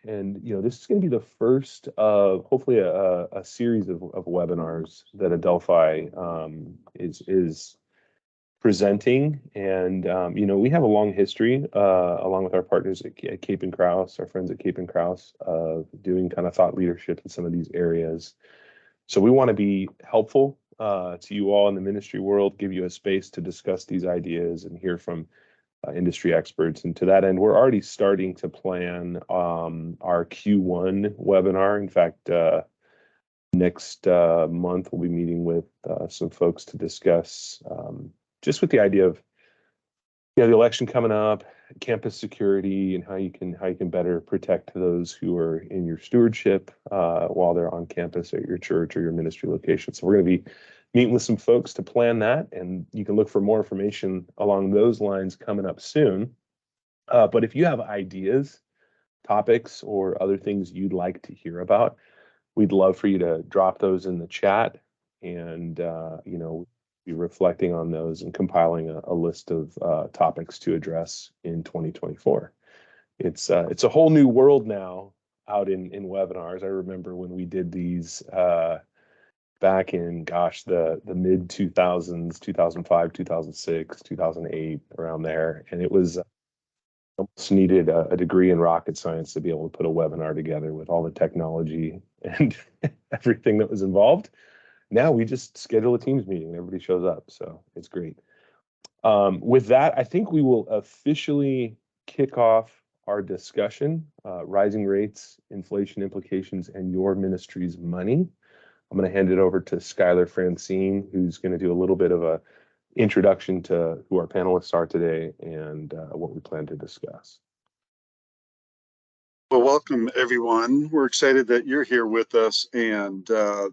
And this is going to be the first of hopefully a series of webinars that AdelFi is presenting. And we have a long history along with our partners at CapinCrouse, our friends at CapinCrouse, of doing kind of thought leadership in some of these areas. So we want to be helpful to you all in the ministry world, give you a space to discuss these ideas and hear from industry experts. And to that end, we're already starting to plan our Q1 webinar. In fact, next month, we'll be meeting with some folks to discuss just with the idea of the election coming up, campus security, and how you can better protect those who are in your stewardship while they're on campus at your church or your ministry location. So we're going to be meeting with some folks to plan that, and you can look for more information along those lines coming up soon. But if you have ideas, topics, or other things you'd like to hear about, we'd love for you to drop those in the chat, and be reflecting on those and compiling a list of topics to address in 2024. It's a whole new world now out in webinars. I remember when we did these back in, the mid 2000s, 2005, 2006, 2008, around there. And it was almost needed a degree in rocket science to be able to put a webinar together with all the technology and everything that was involved. Now we just schedule a Teams meeting and everybody shows up. So it's great. With that, I think we will officially kick off our discussion, rising rates, inflation implications, and your ministry's money. I'm going to hand it over to Schuyler Francine, who's going to do a little bit of a introduction to who our panelists are today and what we plan to discuss. Well, welcome everyone. We're excited that you're here with us, and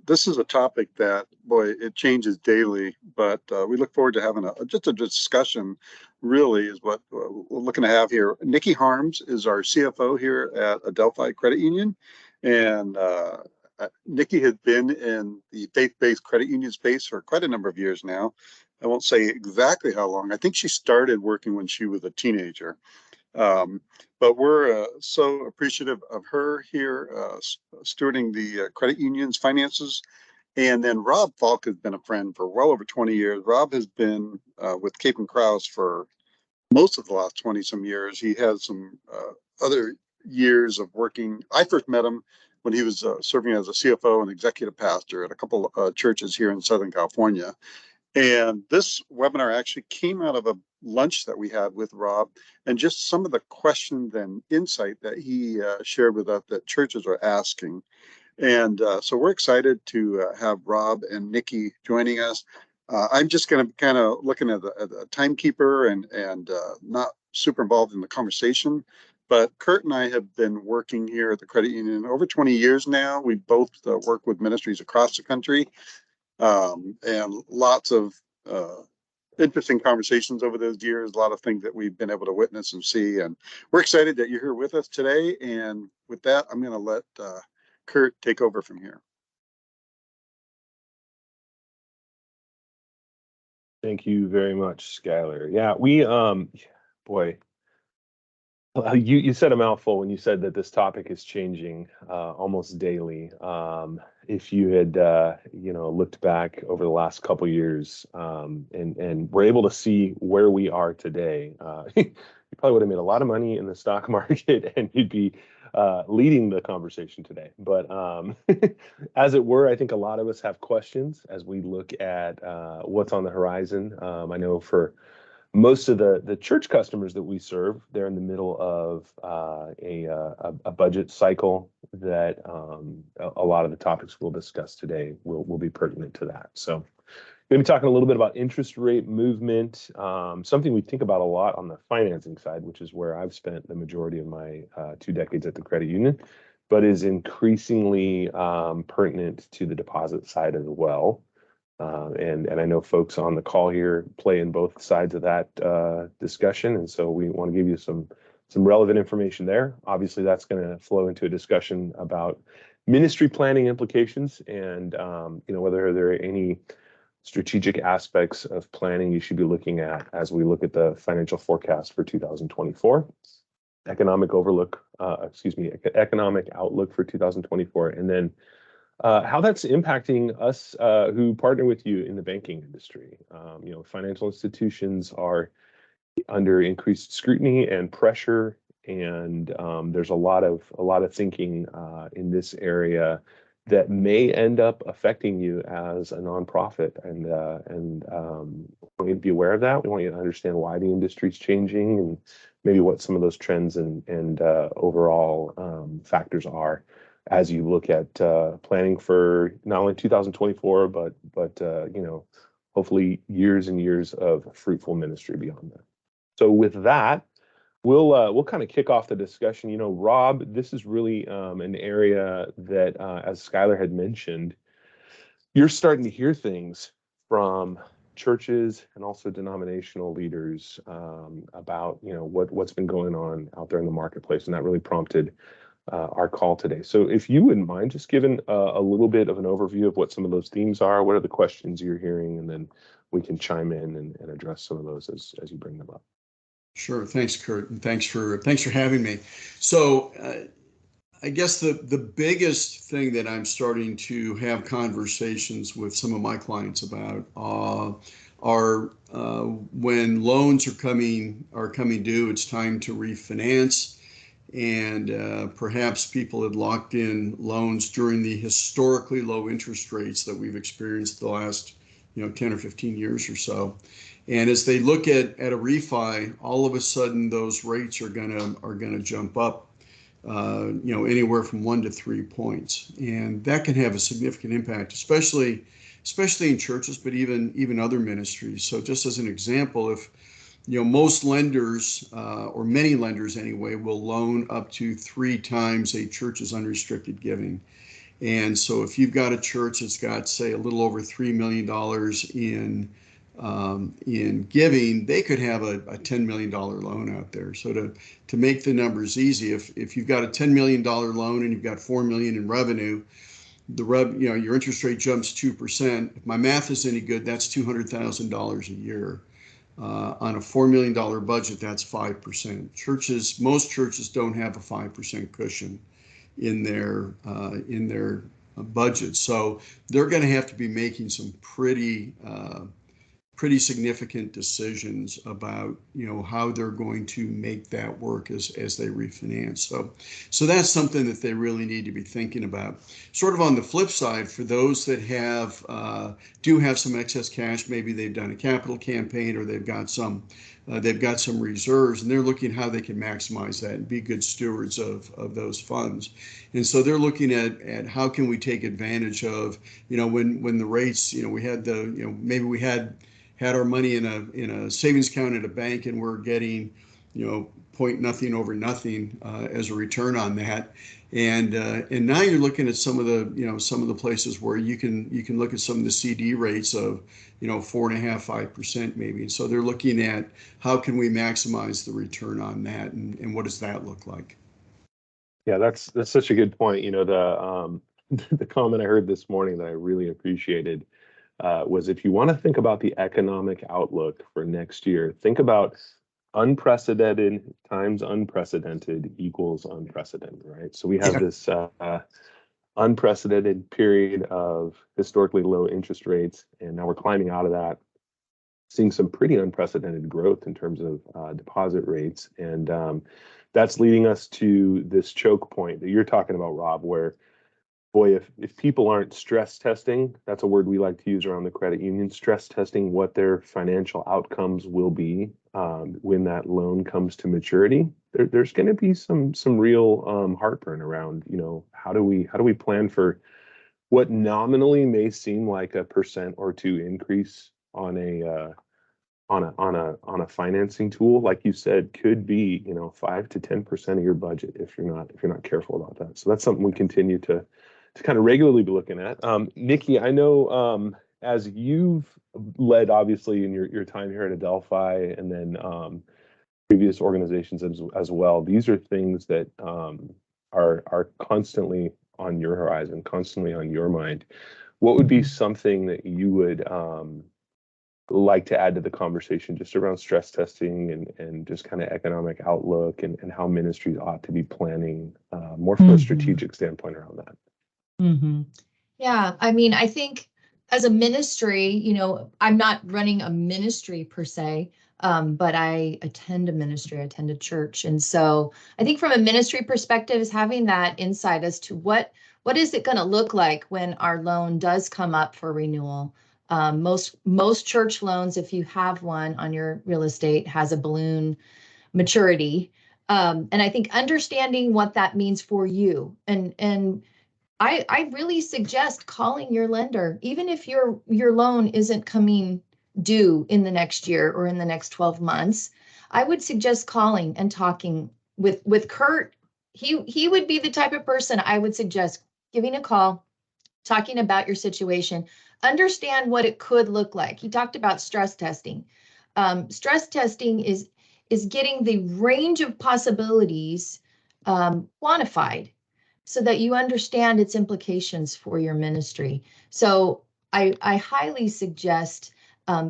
this is a topic that, boy, it changes daily, but we look forward to having just a discussion, really, is what we're looking to have here. Nicki Harms is our CFO here at AdelFi Credit Union, and Nicki has been in the faith-based credit union space for quite a number of years now. I won't say exactly how long. I think she started working when she was a teenager. But we're so appreciative of her here stewarding the credit union's finances. And then Rob Faulk has been a friend for well over 20 years. Rob has been with CapinCrouse for most of the last 20-some years. He has some other years of working. I first met him when he was serving as a CFO and executive pastor at a couple churches here in Southern California. And this webinar actually came out of a lunch that we had with Rob, and just some of the questions and insight that he shared with us that churches are asking. And so we're excited to have Rob and Nicki joining us. I'm just going to kind of looking at the timekeeper and not super involved in the conversation. But Kurt and I have been working here at the credit union over 20 years now. We both work with ministries across the country, and lots of interesting conversations over those years, a lot of things that we've been able to witness and see. And we're excited that you're here with us today. And with that, I'm going to let Kurt take over from here. Thank you very much, Schuyler. Yeah, we, boy, you said a mouthful when you said that this topic is changing almost daily. If you had, looked back over the last couple of years and were able to see where we are today, you probably would have made a lot of money in the stock market and you'd be leading the conversation today. But as it were, I think a lot of us have questions as we look at what's on the horizon. I know for most of the church customers that we serve, they're in the middle of a budget cycle that a lot of the topics we'll discuss today will be pertinent to that. So we're going to be talking a little bit about interest rate movement, something we think about a lot on the financing side, which is where I've spent the majority of my 2 decades at the credit union, but is increasingly pertinent to the deposit side as well. And I know folks on the call here play in both sides of that discussion, and so we want to give you some relevant information there. Obviously, that's going to flow into a discussion about ministry planning implications and whether there are any strategic aspects of planning you should be looking at as we look at the financial forecast for 2024. economic economic outlook for 2024, and then how that's impacting us who partner with you in the banking industry. Financial institutions are under increased scrutiny and pressure, and there's a lot of thinking in this area that may end up affecting you as a nonprofit, and we need to be aware of that. We want you to understand why the industry is changing and maybe what some of those trends and overall factors are as you look at planning for not only 2024 but hopefully years and years of fruitful ministry beyond that. So with that, we'll kind of kick off the discussion. Rob, this is really an area that, as Schuyler had mentioned, you're starting to hear things from churches and also denominational leaders about what's been going on out there in the marketplace, and that really prompted our call today. So if you wouldn't mind just giving a little bit of an overview of what some of those themes are, what are the questions you're hearing, and then we can chime in and address some of those as you bring them up. Sure. Thanks, Kurt, and thanks for having me. So I guess the biggest thing that I'm starting to have conversations with some of my clients about are when loans are coming due, it's time to refinance, and perhaps people had locked in loans during the historically low interest rates that we've experienced the last 10 or 15 years or so. And as they look at a refi, all of a sudden those rates are gonna jump up, anywhere from 1 to 3 points, and that can have a significant impact, especially in churches, but even other ministries. So just as an example, if most lenders, or many lenders anyway, will loan up to 3 times a church's unrestricted giving. And so if you've got a church that's got, say, a little over $3 million in giving, they could have a $10 million loan out there. So to make the numbers easy, if you've got a $10 million loan and you've got $4 million in revenue, your interest rate jumps 2%. If my math is any good, that's $200,000 a year. On a $4 million budget, that's 5%. Most churches don't have a 5% cushion in their budget, so they're going to have to be making some pretty significant decisions about how they're going to make that work as they refinance. So that's something that they really need to be thinking about. Sort of on the flip side, for those that do have some excess cash, maybe they've done a capital campaign or they've got some reserves, and they're looking how they can maximize that and be good stewards of those funds. And so they're looking at how can we take advantage of when the rates, we had maybe we had our money in a savings account at a bank, and we're getting point nothing over nothing as a return on that. And now you're looking at some of the places where you can look at some of the CD rates of 4.5%, 5% maybe. And so they're looking at how can we maximize the return on that, and what does that look like? Yeah, that's such a good point. The comment I heard this morning that I really appreciated was, if you want to think about the economic outlook for next year, think about unprecedented times unprecedented equals unprecedented, right? So we have this unprecedented period of historically low interest rates, and now we're climbing out of that, seeing some pretty unprecedented growth in terms of deposit rates. And that's leading us to this choke point that you're talking about, Rob, where, boy, if people aren't stress testing, that's a word we like to use around the credit union, stress testing what their financial outcomes will be when that loan comes to maturity, there's going to be some real heartburn around, how do we plan for what nominally may seem like a 1% or 2% increase on a financing tool, like you said, could be 5 to 10% of your budget if you're not careful about that. So that's something we continue to kind of regularly be looking at. Nicki, I know as you've led, obviously, in your time here at AdelFi, and then previous organizations as well, these are things that are constantly on your horizon, constantly on your mind. What would be something that you would like to add to the conversation just around stress testing and just kind of economic outlook and how ministries ought to be planning more from a strategic standpoint around that. Mm-hmm. Yeah, I mean, I think as a ministry, you know, I'm not running a ministry per se, but I attend a ministry, I attend a church. And so I think from a ministry perspective is having that insight as to what is it going to look like when our loan does come up for renewal. Most church loans, if you have one on your real estate, has a balloon maturity. And I think understanding what that means for you and I really suggest calling your lender, even if your loan isn't coming due in the next year or in the next 12 months. I would suggest calling and talking with Kurt. He would be the type of person I would suggest giving a call, talking about your situation, understand what it could look like. He talked about stress testing. Stress testing is getting the range of possibilities quantified, so that you understand its implications for your ministry. So I highly suggest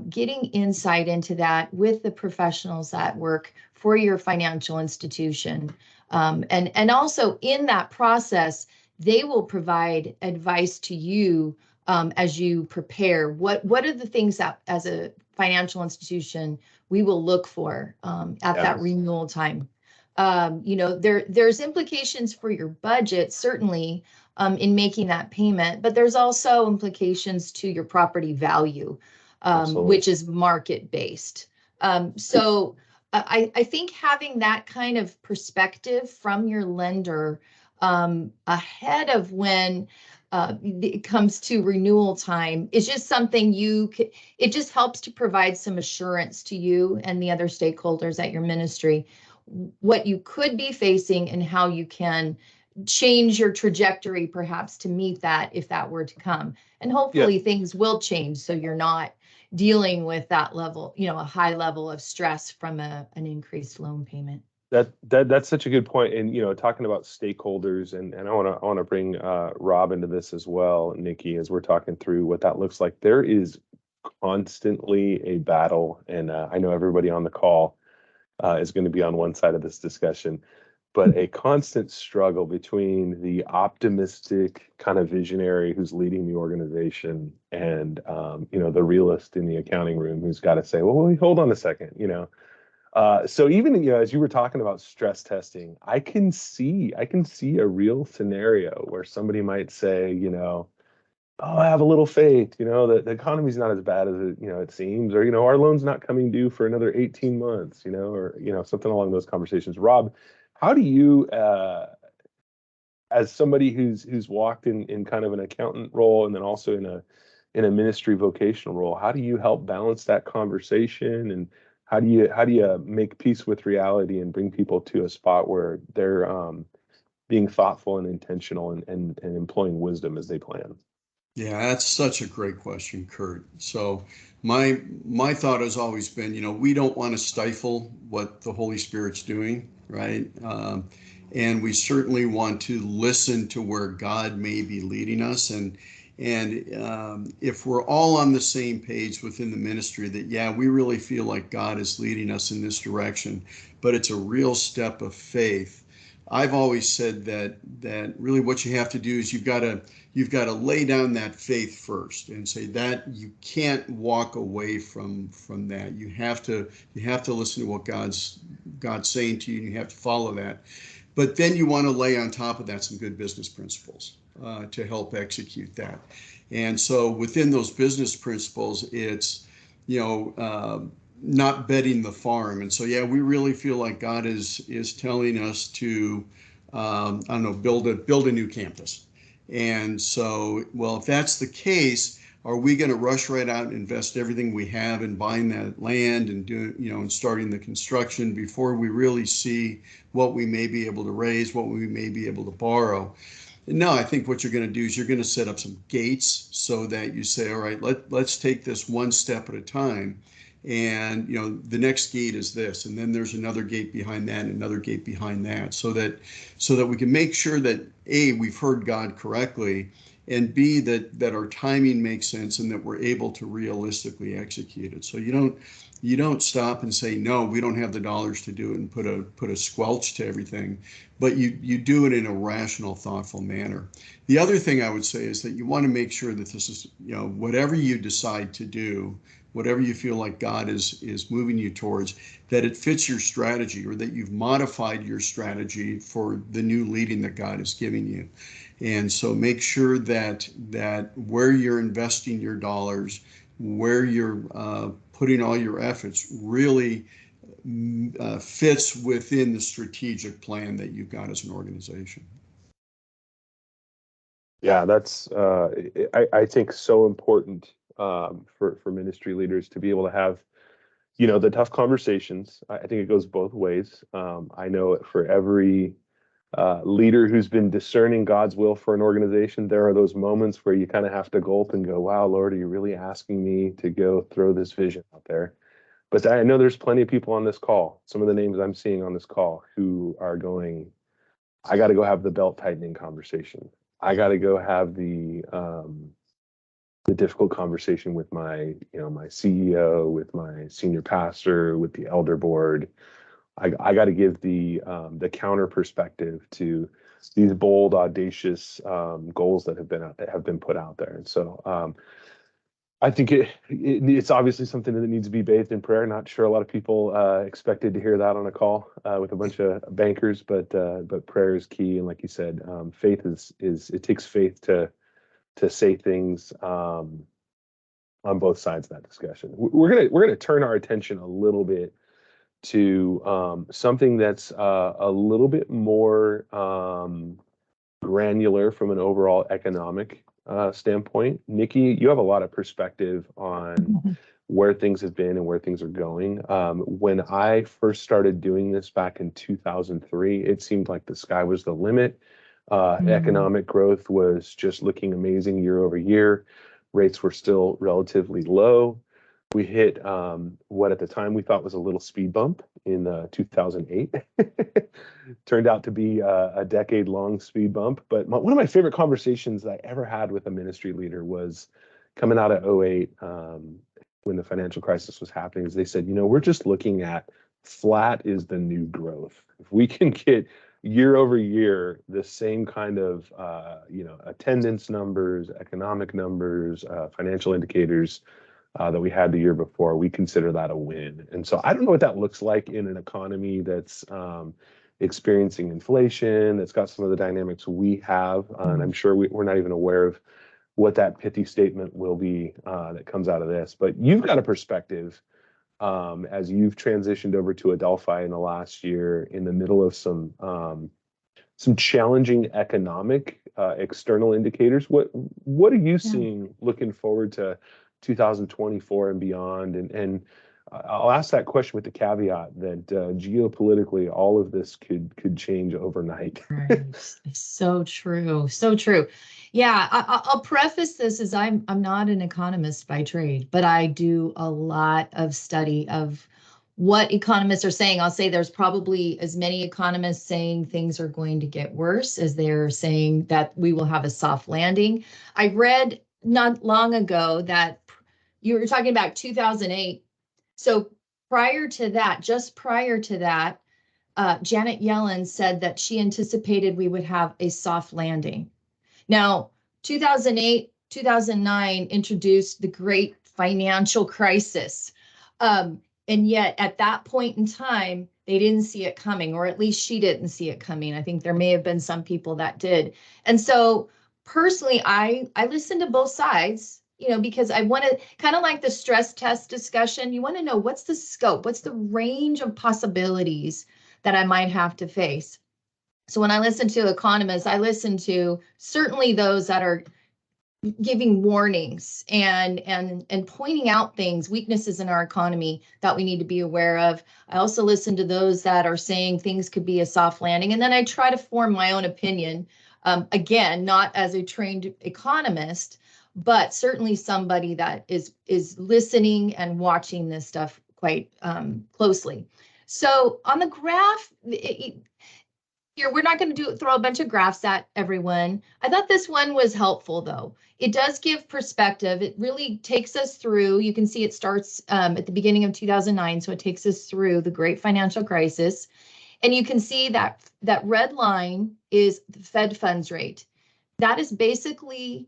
getting insight into that with the professionals that work for your financial institution. And also in that process, they will provide advice to you as you prepare. What are the things that as a financial institution we will look for at that renewal time? You know, there's implications for your budget, certainly, in making that payment, but there's also implications to your property value, which is market based. So I think having that kind of perspective from your lender ahead of when it comes to renewal time is just something it just helps to provide some assurance to you and the other stakeholders at your ministry what you could be facing and how you can change your trajectory perhaps to meet that if that were to come. And hopefully things will change so you're not dealing with that level, you know, a high level of stress from an increased loan payment. That's such a good point. And, you know, talking about stakeholders and I want to bring Rob into this as well, Nicki, as we're talking through what that looks like. There is constantly a battle, and I know everybody on the call is going to be on one side of this discussion, but a constant struggle between the optimistic kind of visionary who's leading the organization and, you know, the realist in the accounting room who's got to say, well, wait, hold on a second, you know. So even, you know, as you were talking about stress testing, I can see a real scenario where somebody might say, you know, oh, I have a little faith, you know, the economy's not as bad as it, you know, it seems, or, you know, our loan's not coming due for another 18 months, you know, or, you know, something along those conversations. Rob, how do you, as somebody who's walked in kind of an accountant role and then also in a ministry vocational role, how do you help balance that conversation, and how do you make peace with reality and bring people to a spot where they're being thoughtful and intentional and employing wisdom as they plan? Yeah, that's such a great question, Kurt. So my thought has always been, you know, we don't want to stifle what the Holy Spirit's doing, right? And we certainly want to listen to where God may be leading us. And if we're all on the same page within the ministry that, yeah, we really feel like God is leading us in this direction, but it's a real step of faith. I've always said that really what you have to do is you've got to lay down that faith first and say that you can't walk away from that. You have to listen to what God's saying to you, and you have to follow that. But then you want to lay on top of that some good business principles to help execute that. And so within those business principles, it's, you know, not betting the farm. And so, yeah, we really feel like God is telling us to, I don't know, build a new campus. And so, well, if that's the case, are we going to rush right out and invest everything we have in buying that land and and starting the construction before we really see what we may be able to raise, what we may be able to borrow? No, I think what you're going to do is you're going to set up some gates so that you say, all right, let's take this one step at a time. And, you know, the next gate is this, and then there's another gate behind that and another gate behind that, so that we can make sure that, A, we've heard God correctly, and B, that our timing makes sense and that we're able to realistically execute it. So you don't stop and say, no, we don't have the dollars to do it and put a squelch to everything, but you do it in a rational, thoughtful manner. The other thing I would say is that you want to make sure that this is, whatever you decide to do, whatever you feel like God is moving you towards, that it fits your strategy, or that you've modified your strategy for the new leading that God is giving you. And so make sure that where you're investing your dollars, where you're putting all your efforts, really fits within the strategic plan that you've got as an organization. Yeah, that's I think so important for ministry leaders to be able to have, the tough conversations. I think it goes both ways. I know for every leader who's been discerning God's will for an organization, there are those moments where you kind of have to gulp and go, wow, Lord, are you really asking me to go throw this vision out there? But I know there's plenty of people on this call, some of the names I'm seeing on this call, who are going, I got to go have the belt tightening conversation. I got to go have the difficult conversation with my CEO, with my senior pastor, with the elder board. I got to give the counter perspective to these bold, audacious goals that have been put out there. And so I think it's obviously something that needs to be bathed in prayer. Not sure a lot of people expected to hear that on a call with a bunch of bankers, but prayer is key. And like you said, faith is it takes faith to say things on both sides of that discussion. We're gonna turn our attention a little bit to something that's a little bit more granular from an overall economic standpoint. Nicki, you have a lot of perspective on where things have been and where things are going. When I first started doing this back in 2003, it seemed like the sky was the limit. Economic growth was just looking amazing year over year. Rates were still relatively low. We hit what at the time we thought was a little speed bump in 2008. Turned out to be a decade-long speed bump. But one of my favorite conversations that I ever had with a ministry leader was coming out of 2008 when the financial crisis was happening. Is they said, we're just looking at flat is the new growth. If we can get year over year the same kind of attendance numbers, economic numbers, financial indicators that we had the year before, we consider that a win. And so I don't know what that looks like in an economy that's experiencing inflation, that's got some of the dynamics we have. And I'm sure we're not even aware of what that pithy statement will be that comes out of this. But you've got a perspective as you've transitioned over to AdelFi in the last year in the middle of some challenging economic external indicators. What are you seeing looking forward to 2024 and beyond? And I'll ask that question with the caveat that geopolitically, all of this could change overnight. Right. So true. So true. Yeah, I'll preface this as I'm not an economist by trade, but I do a lot of study of what economists are saying. I'll say there's probably as many economists saying things are going to get worse as they're saying that we will have a soft landing. I read not long ago that you were talking about 2008. So just prior to that, Janet Yellen said that she anticipated we would have a soft landing. Now, 2008, 2009 introduced the great financial crisis. And yet at that point in time, they didn't see it coming, or at least she didn't see it coming. I think there may have been some people that did. And so personally, I listen to both sides, because I want to kind of like the stress test discussion. You want to know what's the scope, what's the range of possibilities that I might have to face. So when I listen to economists, I listen to certainly those that are giving warnings and pointing out things, weaknesses in our economy that we need to be aware of. I also listen to those that are saying things could be a soft landing. And then I try to form my own opinion, again, not as a trained economist, but certainly somebody that is listening and watching this stuff quite closely. So on the graph, here, we're not going to throw a bunch of graphs at everyone. I thought this one was helpful, though. It does give perspective. It really takes us through. You can see it starts at the beginning of 2009, so it takes us through the great financial crisis. And you can see that that red line is the Fed funds rate. That is basically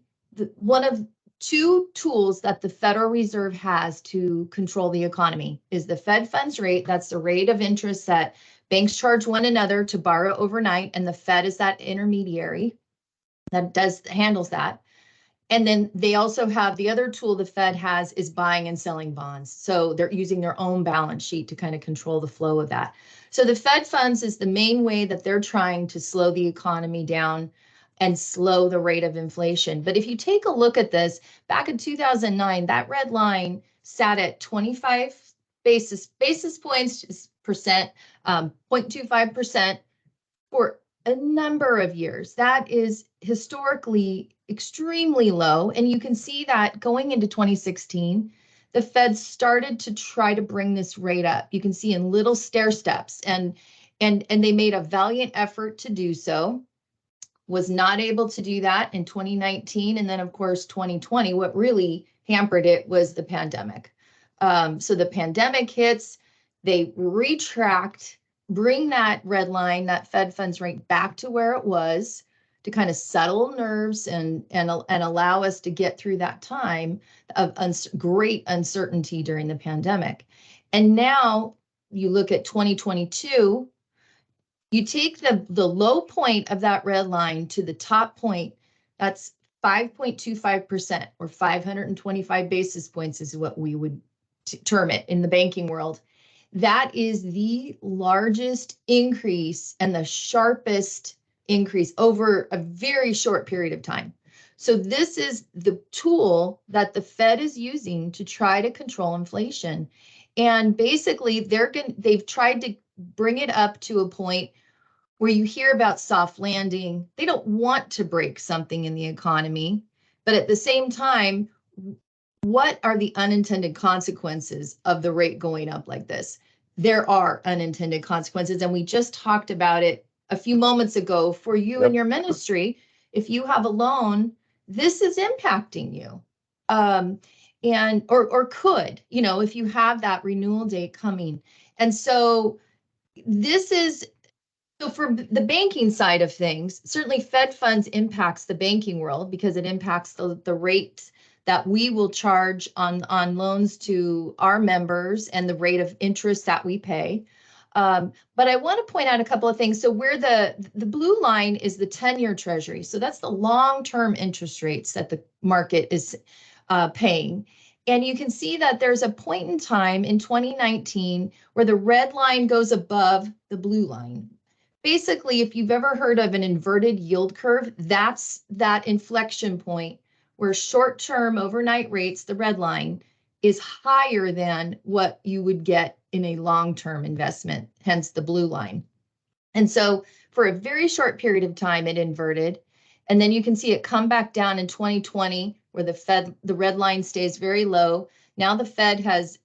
one of two tools that the Federal Reserve has to control the economy is the Fed funds rate. That's the rate of interest that banks charge one another to borrow overnight, and the Fed is that intermediary that handles that. And then they also have the other tool the Fed has is buying and selling bonds. So they're using their own balance sheet to kind of control the flow of that. So the Fed funds is the main way that they're trying to slow the economy down and slow the rate of inflation. But if you take a look at this, back in 2009, that red line sat at 25 basis points percent, 0.25% for a number of years. That is historically extremely low. And you can see that going into 2016, the Fed started to try to bring this rate up. You can see in little stair steps, and they made a valiant effort to do so. Was not able to do that in 2019. And then, of course, 2020, what really hampered it was the pandemic. So the pandemic hits, they retract, bring that red line, that Fed funds rate back to where it was to kind of settle nerves and allow us to get through that time of great uncertainty during the pandemic. And now you look at 2022, you take the low point of that red line to the top point, that's 5.25%, or 525 basis points is what we would term it in the banking world. That is the largest increase and the sharpest increase over a very short period of time. So this is the tool that the Fed is using to try to control inflation. And basically they've tried to bring it up to a point where you hear about soft landing. They don't want to break something in the economy, but at the same time, what are the unintended consequences of the rate going up like this? There are unintended consequences, and we just talked about it a few moments ago for you and your ministry. If you have a loan, this is impacting you, and could, if you have that renewal date coming. And so this is. So for the banking side of things, certainly Fed funds impacts the banking world because it impacts the rates that we will charge on loans to our members and the rate of interest that we pay. But I want to point out a couple of things. So where the blue line is the 10-year treasury. So that's the long-term interest rates that the market is paying. And you can see that there's a point in time in 2019 where the red line goes above the blue line. Basically, if you've ever heard of an inverted yield curve, that's that inflection point where short-term overnight rates, the red line, is higher than what you would get in a long-term investment, hence the blue line. And so for a very short period of time, it inverted. And then you can see it come back down in 2020, where the red line stays very low. Now the Fed has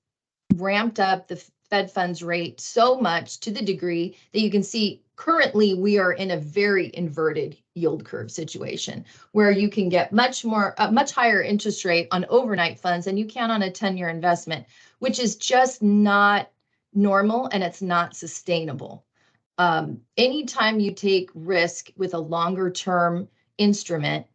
ramped up the Fed funds rate so much to the degree that you can see currently we are in a very inverted yield curve situation where you can get much higher interest rate on overnight funds than you can on a 10-year investment, which is just not normal and it's not sustainable. Anytime you take risk with a longer term instrument,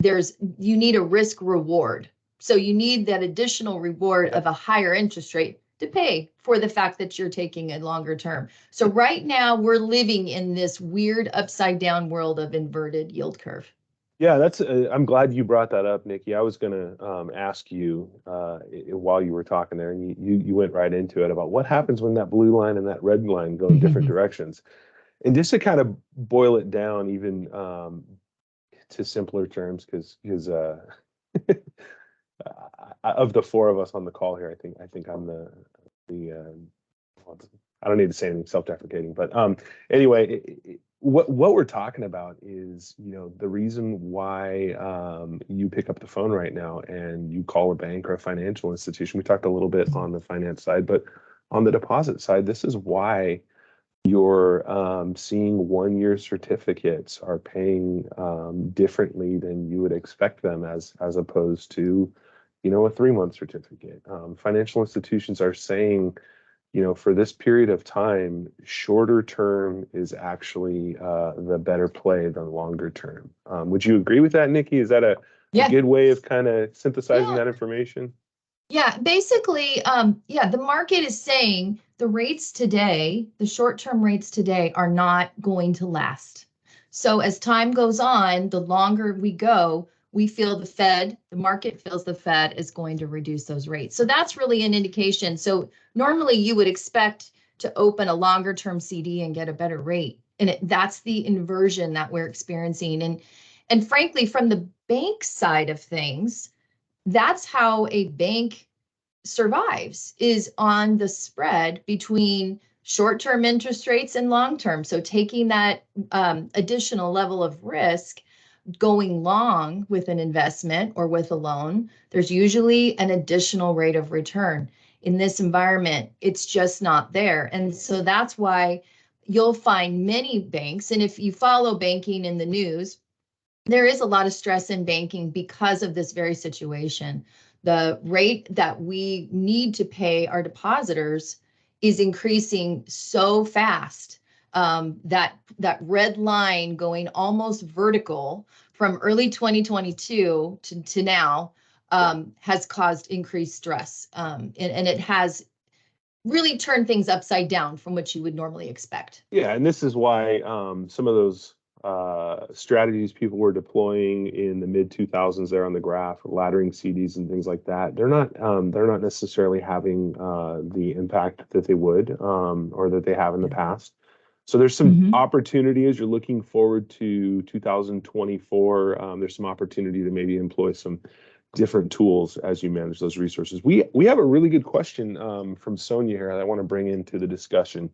you need a risk reward. So you need that additional reward of a higher interest rate to pay for the fact that you're taking a longer term. So right now we're living in this weird upside down world of inverted yield curve. Yeah, I'm glad you brought that up, Nicki. I was going to ask you while you were talking there, and you went right into it about what happens when that blue line and that red line go in different directions. And just to kind of boil it down even to simpler terms, because of the four of us on the call here, I think I'm the I don't need to say anything self-deprecating, but anyway, what we're talking about is, the reason why you pick up the phone right now and you call a bank or a financial institution. We talked a little bit on the finance side, but on the deposit side, this is why You're seeing 1-year certificates are paying differently than you would expect them as opposed to, a 3-month certificate. Financial institutions are saying, for this period of time, shorter term is actually the better play than longer term. Would you agree with that, Nicki? Is that a good way of kind of synthesizing that information? Yeah, basically, the market is saying the rates today, the short-term rates today are not going to last. So as time goes on, the longer we go, we feel the market feels the Fed is going to reduce those rates. So that's really an indication. So normally you would expect to open a longer term CD and get a better rate. And that's the inversion that we're experiencing. And frankly, from the bank side of things, that's how a bank survives, is on the spread between short-term interest rates and long-term. So taking that additional level of risk, going long with an investment or with a loan, there's usually an additional rate of return. In this environment, it's just not there. And so that's why you'll find many banks, and if you follow banking in the news, there is a lot of stress in banking because of this very situation. The rate that we need to pay our depositors is increasing so fast, that red line going almost vertical from early 2022 to now has caused increased stress. And it has really turned things upside down from what you would normally expect. Yeah, and this is why some of those strategies people were deploying in the mid 2000s there on the graph, laddering CDs and things like that, they're not necessarily having the impact that they would or that they have in the past. So there's some opportunity as you're looking forward to 2024. There's some opportunity to maybe employ some different tools as you manage those resources. We have a really good question from Sonia here that I want to bring into the discussion.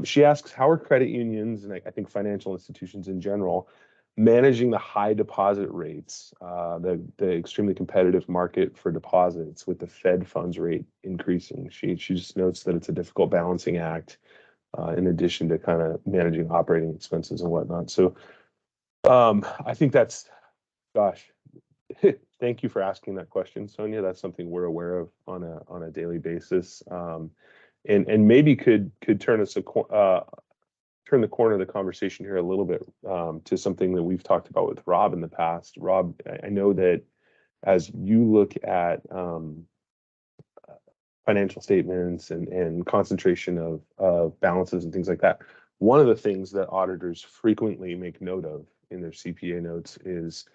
She asks, how are credit unions and I think financial institutions in general managing the high deposit rates, the extremely competitive market for deposits with the Fed funds rate increasing? She just notes that it's a difficult balancing act in addition to kind of managing operating expenses and whatnot. So I think that's, gosh, thank you for asking that question, Sonia. That's something we're aware of on a daily basis. And maybe could turn the corner of the conversation here a little bit to something that we've talked about with Rob in the past. Rob, I know that as you look at financial statements and concentration of balances and things like that, one of the things that auditors frequently make note of in their CPA notes is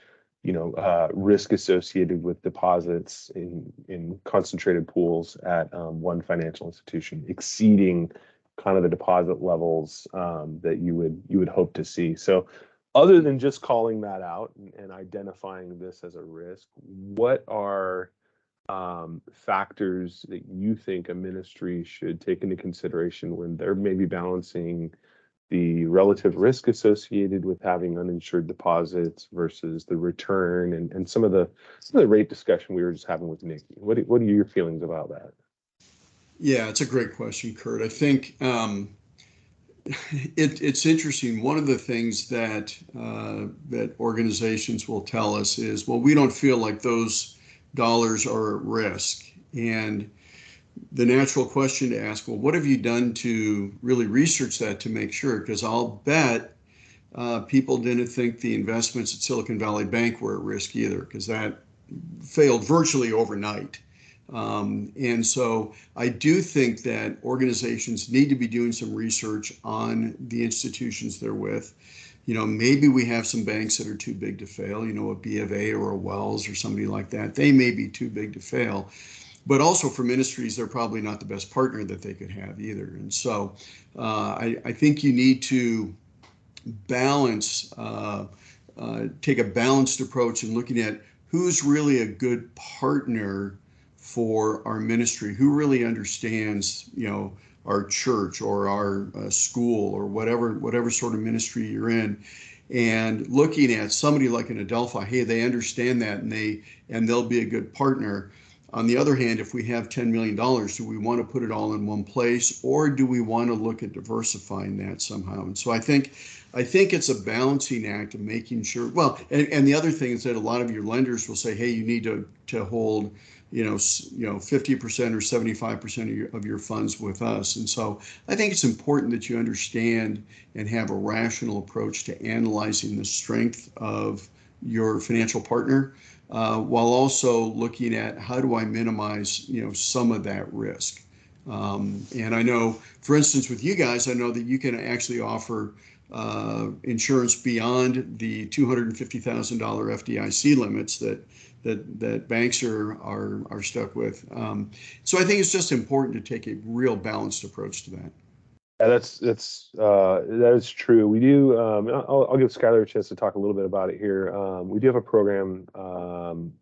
risk associated with deposits in concentrated pools at one financial institution exceeding kind of the deposit levels that you would hope to see. So other than just calling that out and identifying this as a risk, what are factors that you think a ministry should take into consideration when they're maybe balancing the relative risk associated with having uninsured deposits versus the return and some of the rate discussion we were just having with Nicki? What are your feelings about that? Yeah, it's a great question, Kurt. I think it's interesting. One of the things that organizations will tell us is, well, we don't feel like those dollars are at risk. And the natural question to ask, well, what have you done to really research that to make sure? Because I'll bet people didn't think the investments at Silicon Valley Bank were at risk either, because that failed virtually overnight. And so I do think that organizations need to be doing some research on the institutions they're with. Maybe we have some banks that are too big to fail, a B of A or a Wells or somebody like that. They may be too big to fail. But also for ministries, they're probably not the best partner that they could have either. And so I think you need to balance, take a balanced approach in looking at who's really a good partner for our ministry, who really understands, our church or our school or whatever sort of ministry you're in. And looking at somebody like an AdelFi, hey, they understand that and they'll be a good partner. On the other hand, if we have $10 million, do we want to put it all in one place, or do we want to look at diversifying that somehow? And so I think it's a balancing act of making sure. Well, and the other thing is that a lot of your lenders will say, hey, you need to hold 50% or 75% of your funds with us. And so I think it's important that you understand and have a rational approach to analyzing the strength of your financial partner, while also looking at how do I minimize, some of that risk. And I know, for instance, with you guys, I know that you can actually offer insurance beyond the $250,000 FDIC limits that banks are stuck with. So I think it's just important to take a real balanced approach to that. Yeah, that is true. We do. I'll give Schuyler a chance to talk a little bit about it here. We do have a program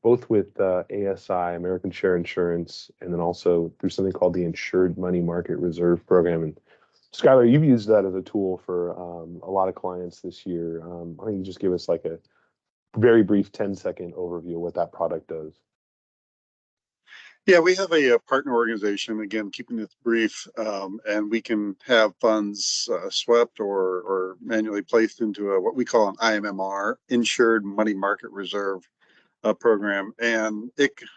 both with ASI, American Share Insurance, and then also through something called the Insured Money Market Reserve Program. And Schuyler, you've used that as a tool for a lot of clients this year. Why don't you just give us like a very brief 10-second overview of what that product does? Yeah, we have a partner organization, again, keeping this brief, and we can have funds swept or manually placed into what we call an IMMR, Insured Money Market Reserve program. And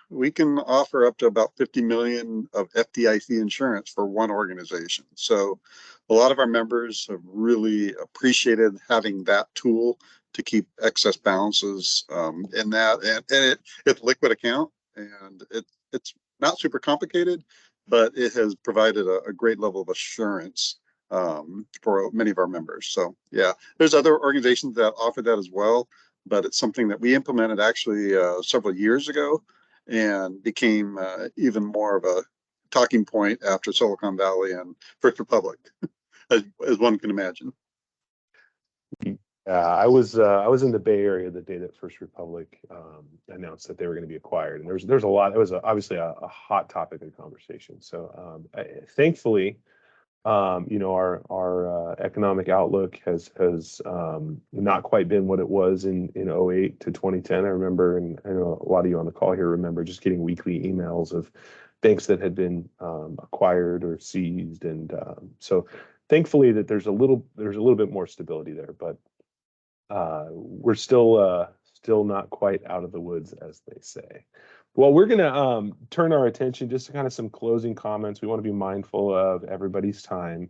we can offer up to about 50 million of FDIC insurance for one organization. So a lot of our members have really appreciated having that tool to keep excess balances in that. And it's a liquid account, and it's not super complicated, but it has provided a great level of assurance for many of our members. So yeah, there's other organizations that offer that as well, but it's something that we implemented actually several years ago and became even more of a talking point after Silicon Valley and First Republic, as one can imagine. I was in the Bay Area the day that First Republic announced that they were going to be acquired, and there's a lot. It was obviously a hot topic of conversation. So thankfully, our economic outlook has not quite been what it was in 08 to 2010. I remember, and I know a lot of you on the call here remember just getting weekly emails of banks that had been acquired or seized, and so thankfully that there's a little bit more stability there, but we're still not quite out of the woods, as they say. Well, we're going to turn our attention just to kind of some closing comments. We want to be mindful of everybody's time.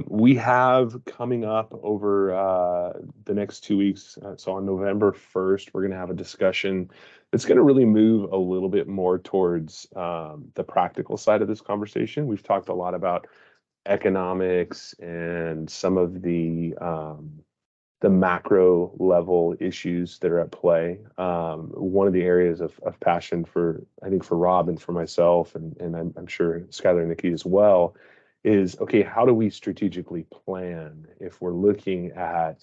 We have coming up over the next 2 weeks. So on November 1st, we're going to have a discussion that's going to really move a little bit more towards the practical side of this conversation. We've talked a lot about economics and some of the macro level issues that are at play. One of the areas of passion for Rob and for myself, and I'm sure Schuyler and Nicki as well, is, okay, how do we strategically plan if we're looking at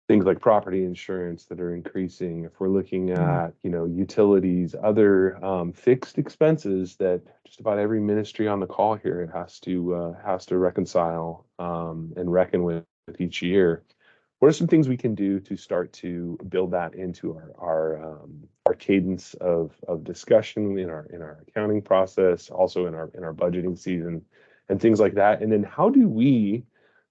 things like property insurance that are increasing, if we're looking at, utilities, other fixed expenses that just about every ministry on the call here has to reconcile and reckon with each year. What are some things we can do to start to build that into our cadence of discussion in our accounting process, also in our budgeting season, and things like that? And then how do we,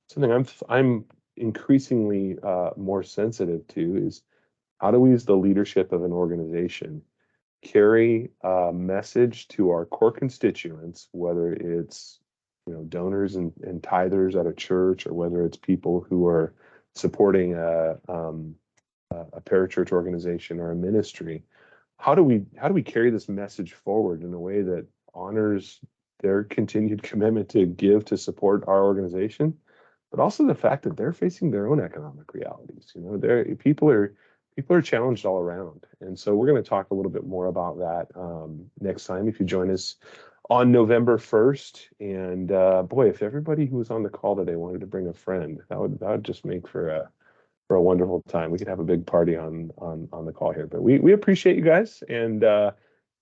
something I'm increasingly more sensitive to, is how do we, as the leadership of an organization, carry a message to our core constituents, whether it's donors and tithers at a church, or whether it's people who are supporting a parachurch organization or a ministry. How do we carry this message forward in a way that honors their continued commitment to give to support our organization, but also the fact that they're facing their own economic realities? People are challenged all around, and so we're going to talk a little bit more about that next time, if you join us on November 1st. And boy, if everybody who was on the call today wanted to bring a friend, that would just make for a wonderful time. We could have a big party on the call here. But we appreciate you guys, and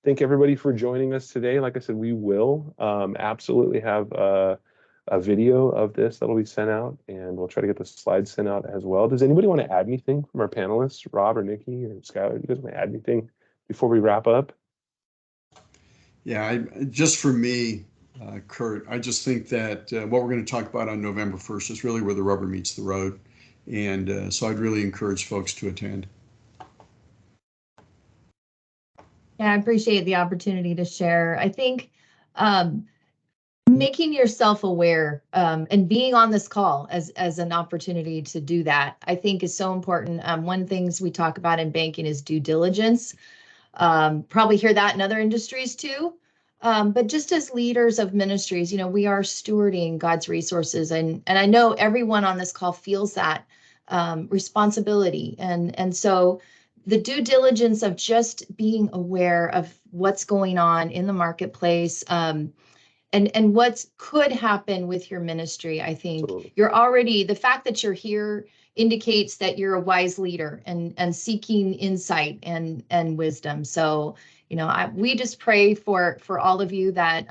thank everybody for joining us today. Like I said, we will absolutely have a video of this that'll be sent out, and we'll try to get the slides sent out as well. Does anybody want to add anything from our panelists, Rob or Nicki or Schuyler? Do you guys want to add anything before we wrap up? Yeah, just for me, Kurt, I just think that what we're going to talk about on November 1st is really where the rubber meets the road. And so I'd really encourage folks to attend. Yeah, I appreciate the opportunity to share. I think making yourself aware and being on this call as an opportunity to do that, I think is so important. One things we talk about in banking is due diligence. Probably hear that in other industries too. But just as leaders of ministries, we are stewarding God's resources, and I know everyone on this call feels that responsibility, and so the due diligence of just being aware of what's going on in the marketplace, and what could happen with your ministry. I think Absolutely. you're already, the fact that you're here indicates that you're a wise leader and seeking insight and wisdom. So, we just pray for all of you that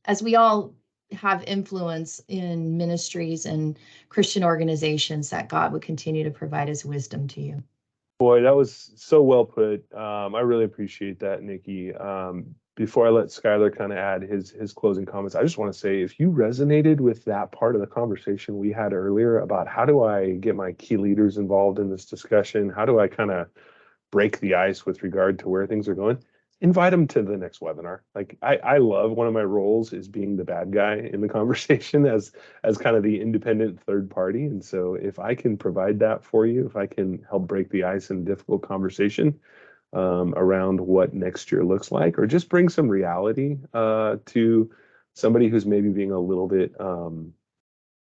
as we all have influence in ministries and Christian organizations, that God would continue to provide his wisdom to you. Boy, that was so well put. I really appreciate that, Nicki. Before I let Schuyler kind of add his closing comments, I just want to say, if you resonated with that part of the conversation we had earlier about how do I get my key leaders involved in this discussion, how do I kind of break the ice with regard to where things are going, invite them to the next webinar. Like I love, one of my roles is being the bad guy in the conversation as kind of the independent third party. And so if I can provide that for you, if I can help break the ice in a difficult conversation around what next year looks like, or just bring some reality to somebody who's maybe being a little bit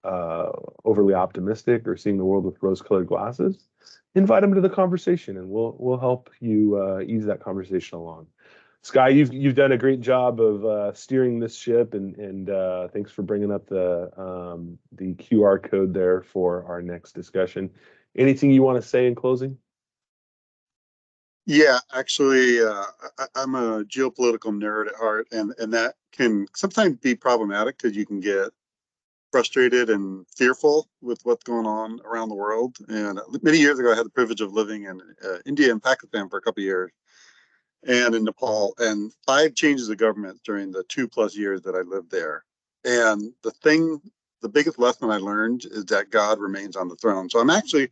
overly optimistic or seeing the world with rose-colored glasses, invite them to the conversation, and we'll help you ease that conversation along. Sky, you've done a great job of steering this ship, and thanks for bringing up the QR code there for our next discussion. Anything you want to say in closing? Yeah, actually, I'm a geopolitical nerd at heart, and that can sometimes be problematic because you can get frustrated and fearful with what's going on around the world. And many years ago, I had the privilege of living in India and Pakistan for a couple of years, and in Nepal, and 5 changes of government during the 2+ years that I lived there. And the biggest lesson I learned is that God remains on the throne. So I'm actually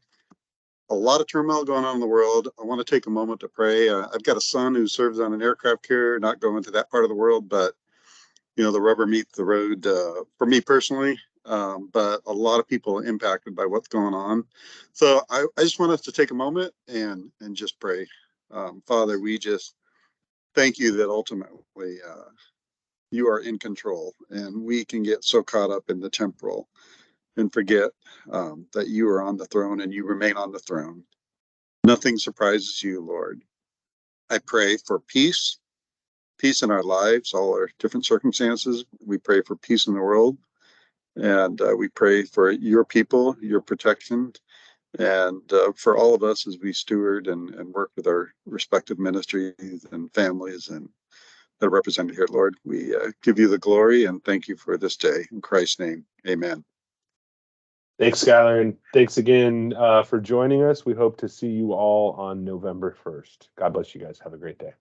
a lot of turmoil going on in the world. I want to take a moment to pray. I've got a son who serves on an aircraft carrier, not going to that part of the world, but the rubber meets the road for me personally. But a lot of people are impacted by what's going on. So I just want us to take a moment and just pray. Father, we just thank you that ultimately you are in control, and we can get so caught up in the temporal and forget that you are on the throne and you remain on the throne. Nothing surprises you, Lord. I pray for peace in our lives, all our different circumstances. We pray for peace in the world, and we pray for your people, your protection, and for all of us as we steward and work with our respective ministries and families and that are represented here, Lord. We give you the glory and thank you for this day. In Christ's name, amen. Thanks, Schuyler, and thanks again for joining us. We hope to see you all on November 1st. God bless you guys. Have a great day.